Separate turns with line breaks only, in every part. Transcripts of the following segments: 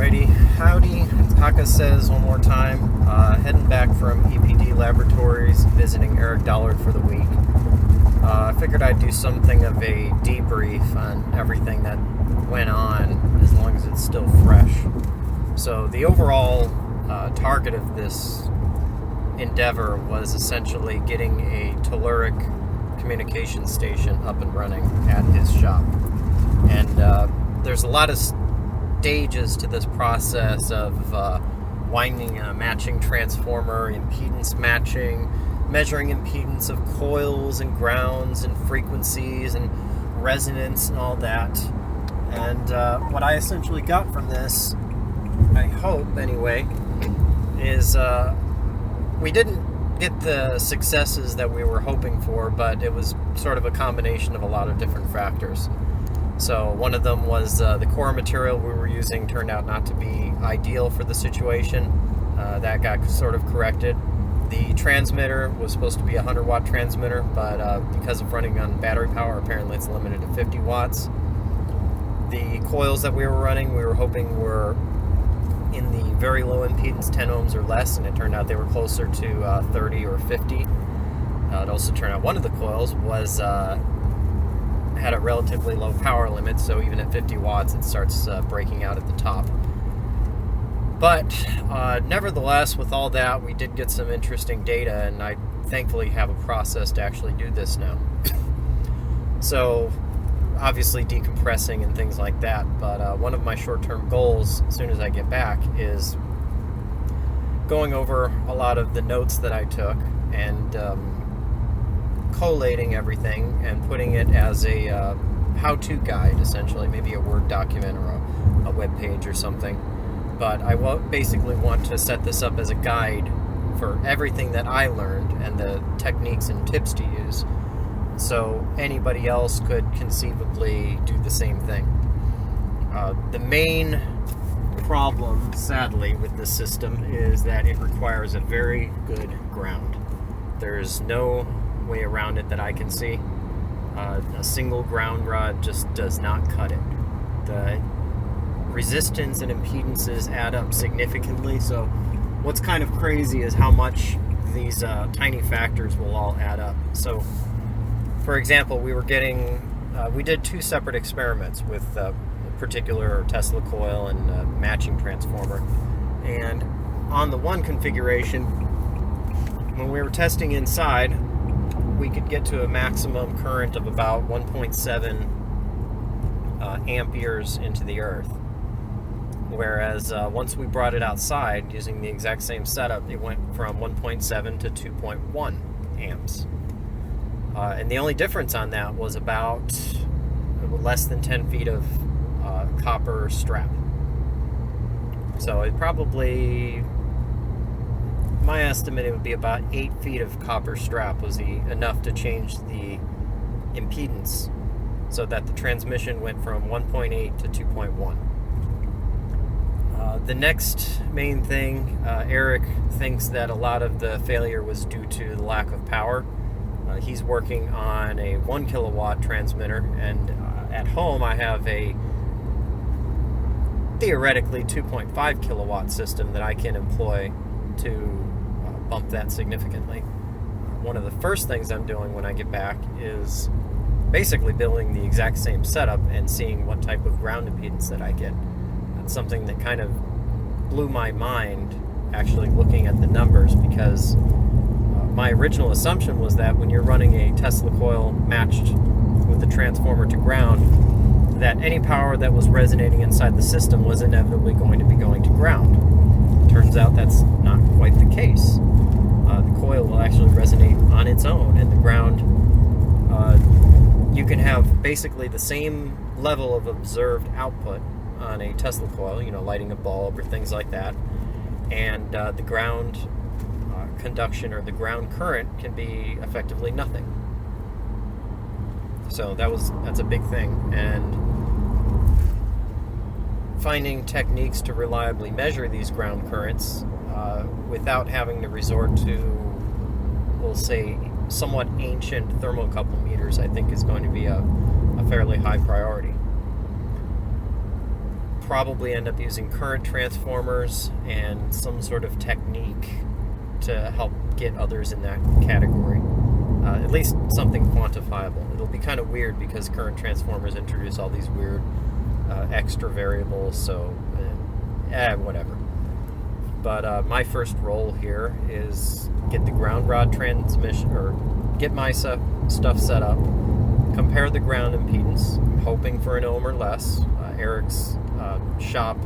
Alrighty, howdy. Haka says one more time. Heading back from EPD Laboratories, visiting Eric Dollard for the week. I figured I'd do something of a debrief on everything that went on, as long as it's still fresh. So the overall target of this endeavor was essentially getting a Telluric communication station up and running at his shop. And there's a lot of stages to this process of winding a matching transformer, impedance matching, measuring impedance of coils and grounds and frequencies and resonance and all that. And what I essentially got from this, I hope anyway, is we didn't get the successes that we were hoping for, but it was sort of a combination of a lot of different factors. So one of them was the core material we were using turned out not to be ideal for the situation. That got sort of corrected. The transmitter was supposed to be a 100-watt transmitter, but because of running on battery power, apparently it's limited to 50 watts. The coils that we were running, we were hoping were in the very low impedance, 10 ohms or less, and it turned out they were closer to 30 or 50. It also turned out one of the coils was had a relatively low power limit, so even at 50 watts it starts breaking out at the top. But nevertheless, with all that, we did get some interesting data, and I thankfully have a process to actually do this now. So obviously decompressing and things like that, but one of my short-term goals as soon as I get back is going over a lot of the notes that I took and collating everything and putting it as a how-to guide, essentially, maybe a Word document or a web page or something. But I basically want to set this up as a guide for everything that I learned and the techniques and tips to use, so anybody else could conceivably do the same thing. The main problem, sadly, with this system is that it requires a very good ground. There's no way around it that I can see. A single ground rod just does not cut it. The resistance and impedances add up significantly, so what's kind of crazy is how much these tiny factors will all add up. So for example, we did two separate experiments with a particular Tesla coil and a matching transformer. And on the one configuration, when we were testing inside, we could get to a maximum current of about 1.7 amperes into the earth. Whereas once we brought it outside using the exact same setup, it went from 1.7 to 2.1 amps. And the only difference on that was about less than 10 feet of copper strap. So it probably, my estimate, it would be about 8 feet of copper strap was enough to change the impedance so that the transmission went from 1.8 to 2.1. The next main thing, Eric thinks that a lot of the failure was due to the lack of power. He's working on a 1 kilowatt transmitter, and at home I have a theoretically 2.5 kilowatt system that I can employ to bump that significantly. One of the first things I'm doing when I get back is basically building the exact same setup and seeing what type of ground impedance that I get. That's something that kind of blew my mind, actually looking at the numbers, because my original assumption was that when you're running a Tesla coil matched with the transformer to ground, that any power that was resonating inside the system was inevitably going to be going to ground. Turns out that's not quite the case. The coil will actually resonate on its own, and the ground, you can have basically the same level of observed output on a Tesla coil, lighting a bulb or things like that, and the ground conduction or the ground current can be effectively nothing. So that's a big thing, and finding techniques to reliably measure these ground currents without having to resort to, we'll say, somewhat ancient thermocouple meters, I think is going to be a fairly high priority. probably end up using current transformers and some sort of technique to help get others in that category. At least something quantifiable. It'll be kind of weird because current transformers introduce all these weird extra variables, so whatever. But my first role here is get the ground rod transmission, or get my stuff set up, compare the ground impedance. I'm hoping for an ohm or less. Eric's shop,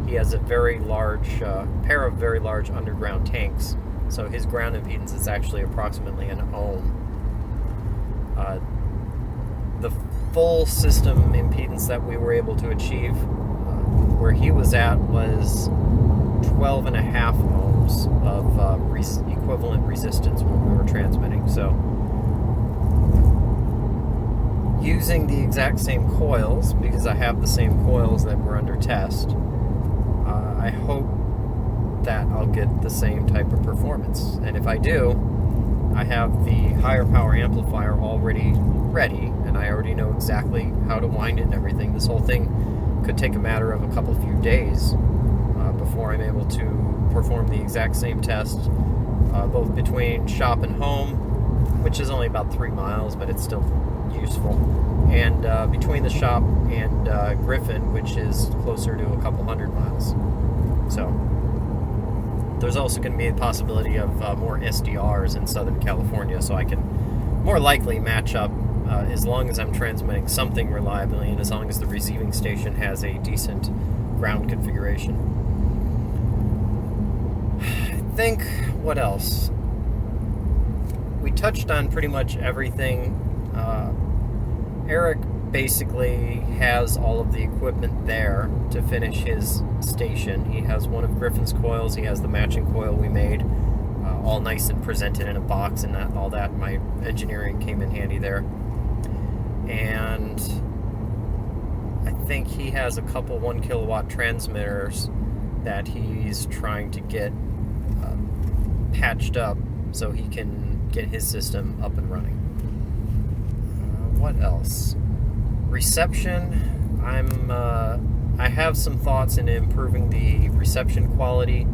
he has a very large pair of very large underground tanks, so his ground impedance is actually approximately an ohm. The full system impedance that we were able to achieve where he was at was 12.5 ohms of equivalent resistance when we were transmitting. So using the exact same coils, because I have the same coils that were under test, I hope that I'll get the same type of performance. And if I do, I have the higher power amplifier already ready, and I already know exactly how to wind it and everything. This whole thing could take a matter of a few days before I'm able to perform the exact same test, both between shop and home, which is only about 3 miles, but it's still useful, and between the shop and Griffin, which is closer to a couple hundred miles. So there's also going to be a possibility of more SDRs in Southern California, so I can more likely match up as long as I'm transmitting something reliably and as long as the receiving station has a decent ground configuration. I think, what else? We touched on pretty much everything. Eric basically has all of the equipment there to finish his station. He has one of Griffin's coils, he has the matching coil we made, all nice and presented in a box, and all that. My engineering came in handy there. And I think he has a couple 1 kilowatt transmitters that he's trying to get patched up so he can get his system up and running. What else? Reception. I have some thoughts in improving the reception quality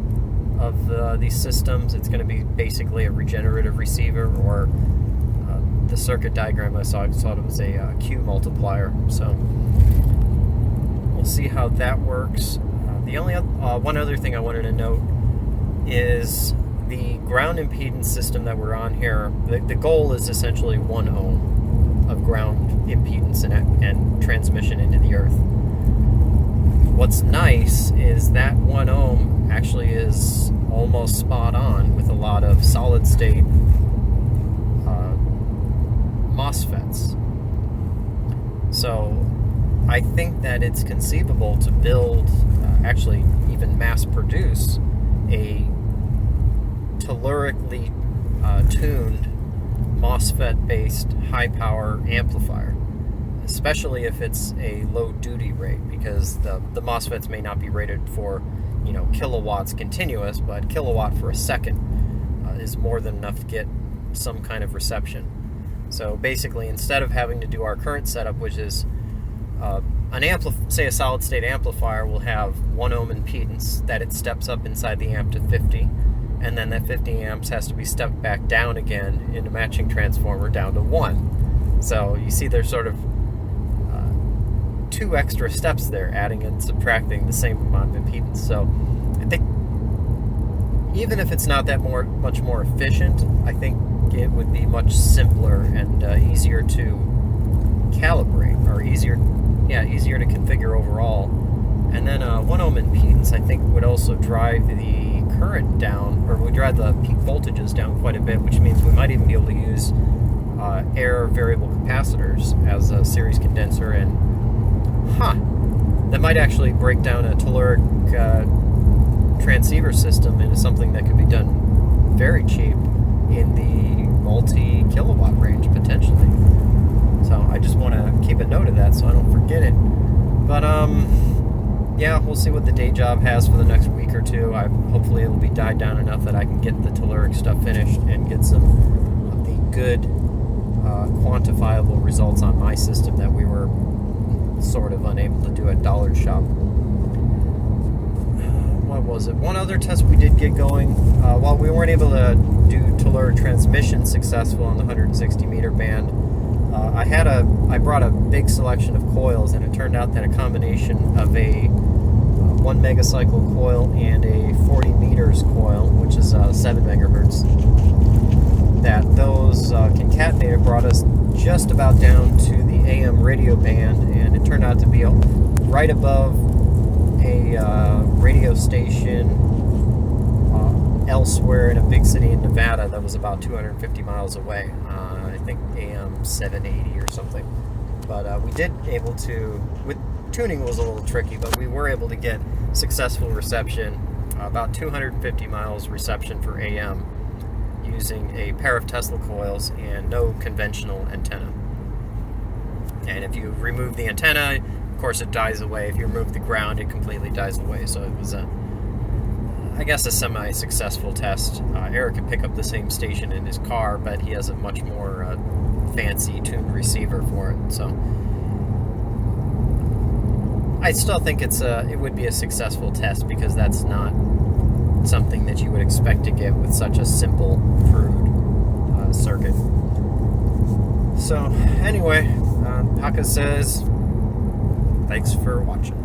of these systems. It's going to be basically a regenerative receiver, or the circuit diagram I saw, it was a Q multiplier. So we'll see how that works. The only one other thing I wanted to note is the ground impedance system that we're on here. The goal is essentially 1 ohm of ground impedance and transmission into the earth. What's nice is that 1 ohm actually is almost spot on with a lot of solid state MOSFETs. So I think that it's conceivable to build, actually even mass produce, a tellurically tuned MOSFET-based high-power amplifier, especially if it's a low duty rate, because the MOSFETs may not be rated for, kilowatts continuous, but kilowatt for a second is more than enough to get some kind of reception. So basically, instead of having to do our current setup, which is say a solid-state amplifier will have 1 ohm impedance that it steps up inside the amp to 50, and then that 50 amps has to be stepped back down again in a matching transformer down to 1. So you see there's sort of 2 extra steps there, adding and subtracting the same amount of impedance. So I think even if it's not that much more efficient, I think it would be much simpler and easier to calibrate, or easier to configure overall. And then 1 ohm impedance, I think, would also drive the current down, or would drive the peak voltages down quite a bit, which means we might even be able to use air variable capacitors as a series condenser, and that might actually break down a telluric transceiver system into something that could be done very cheap in the multi-kilowatt range, potentially. So I just want to keep a note of that so I don't forget it. But we'll see what the day job has for the next week or two. Hopefully it'll be died down enough that I can get the telluric stuff finished and get some of the good quantifiable results on my system that we were sort of unable to do at Dollar Shop. what was it? One other test we did get going. While we weren't able to do Telluric transmission successful on the 160 meter band, I brought a big selection of coils, and it turned out that a combination of a 1 megacycle coil and a 40 meters coil, which is 7 megahertz, that those concatenated brought us just about down to the AM radio band, and it turned out to be right above a radio station elsewhere in a big city in Nevada that was about 250 miles away. I think AM 780 or something. But we did able to, with tuning was a little tricky, but we were able to get successful reception, about 250 miles reception for AM, using a pair of Tesla coils and no conventional antenna. And if you remove the antenna, of course it dies away. If you remove the ground, it completely dies away. So it was a semi-successful test. Eric could pick up the same station in his car, but he has a much more fancy tuned receiver for it. So I still think it would be a successful test, because that's not something that you would expect to get with such a simple, crude circuit. So anyway, Haka says, thanks for watching.